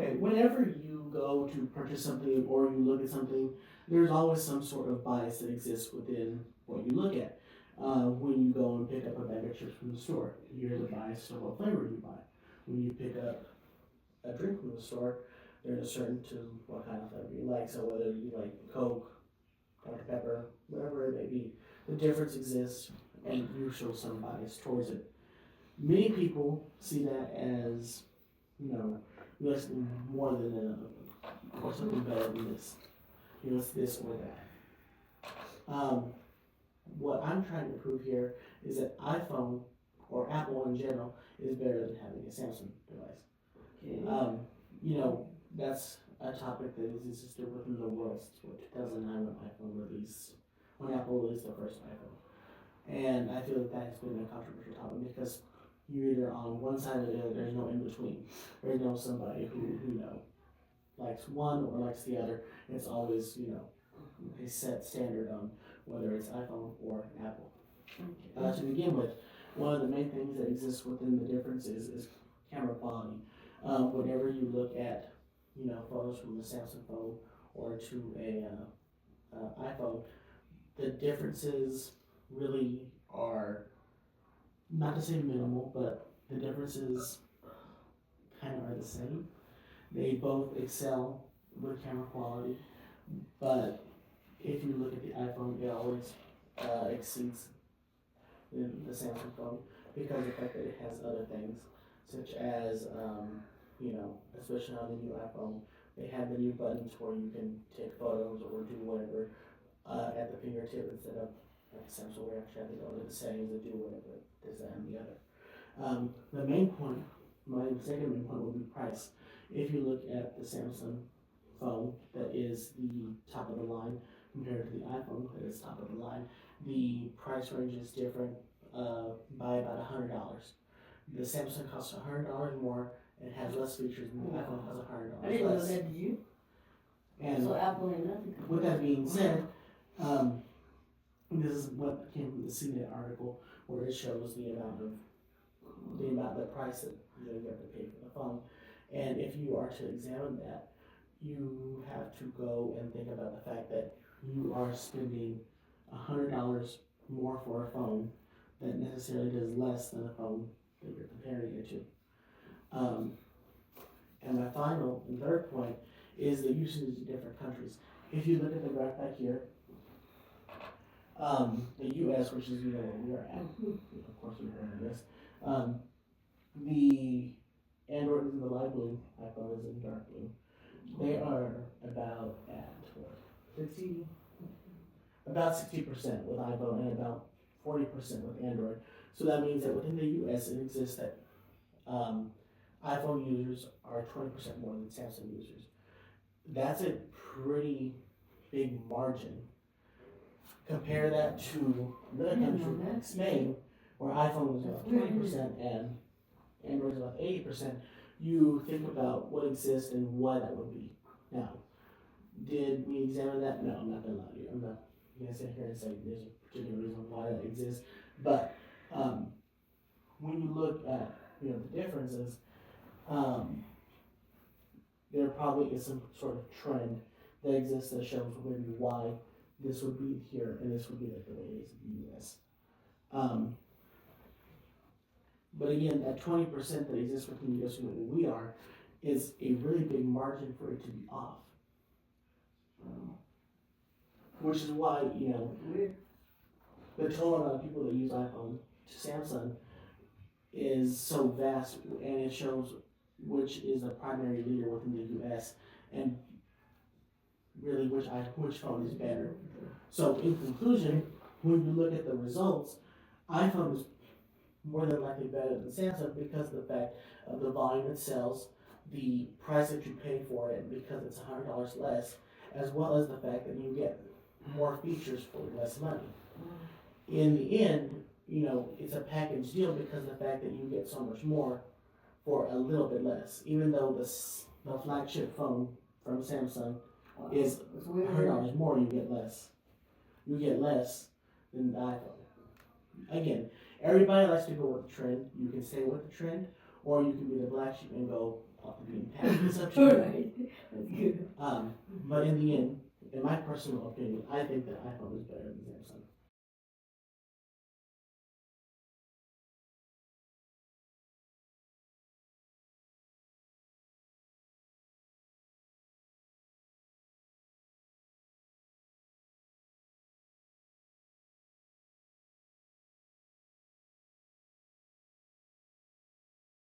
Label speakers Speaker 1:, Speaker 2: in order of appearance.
Speaker 1: Okay, whenever you go to purchase something or you look at something, there's always some sort of bias that exists within what you look at. When you go and pick up a bag of chips from the store, you're biased to what flavor you buy. When you pick up a drink from the store, there's a certain to what kind of flavor you like. So whether you like Coke, Dr. Pepper, whatever it may be, the difference exists and you show some bias towards it. Many people see that as, less more than or something better than this. It's this or that. What I'm trying to prove here is that iPhone or Apple in general is better than having a Samsung device. Okay. That's a topic that is existed within the world since 2009 when Apple released the first iPhone. And I feel that has been a controversial topic because you're either on one side or the other. There's no in between. There's no somebody who likes one or likes the other. It's always a set standard on whether it's iPhone or Apple. To begin with, one of the main things that exists within the differences is camera quality. Whenever you look at photos from a Samsung phone or to a iPhone, the differences really are, not to say minimal, but the differences kind of are the same. They both excel with camera quality, but if you look at the iPhone, it always exceeds the Samsung phone because of the fact that it has other things, such as, especially on the new iPhone, they have the new buttons where you can take photos or do whatever at the fingertip instead of like Samsung where you actually have to go to the settings and do whatever this, that, and the other. The main point, my second main point would be price. If you look at the Samsung phone that is the top of the line compared to the iPhone that is top of the line, the price range is different by about $100. The Samsung costs $100 more and has less features than the iPhone has $100 less.
Speaker 2: I didn't know that, did you?
Speaker 1: And
Speaker 2: so Apple ain't nothing.
Speaker 1: With that being said, this is what came from the CNET article where it shows the price that you have to pay for the phone. And if you are to examine that, you have to go and think about the fact that you are spending $100 more for a phone that necessarily does less than a phone that you're comparing it to. And my final and third point is the usage in different countries. If you look at the graph back here, the U.S., which is where we are at, of course we're in this, the Android is in the light blue, iPhone is in dark blue. They are about at 60% with iPhone and about 40% with Android. So that means that within the US it exists that iPhone users are 20% more than Samsung users. That's a pretty big margin. Compare that to another country like Spain, where iPhone is about 20% and Android is about 80%. You think about what exists and why that would be. Now, did we examine that? No, I'm not going to lie to you. I'm not going to sit here and say there's a particular reason why that exists. But when you look at the differences, there probably is some sort of trend that exists that shows maybe why this would be here and this would be like the way it is in the US. But again, that 20% that exists within the US and where we are is a really big margin for it to be off. Which is why, the total amount of people that use iPhone to Samsung is so vast, and it shows which is the primary leader within the US and really which phone is better. So in conclusion, when you look at the results, iPhone is more than likely better than Samsung because of the fact of the volume it sells, the price that you pay for it because it's $100 less, as well as the fact that you get more features for less money. In the end, it's a package deal because of the fact that you get so much more for a little bit less. Even though the flagship phone from Samsung is $100 more, you get less. You get less than the iPhone. Again, everybody likes to go with the trend. You can stay with the trend, or you can be the black sheep and go, off the beaten path. It's up to you.
Speaker 2: Alright, that's good.
Speaker 1: But in the end, in my personal opinion, I think that iPhone is better than Samsung.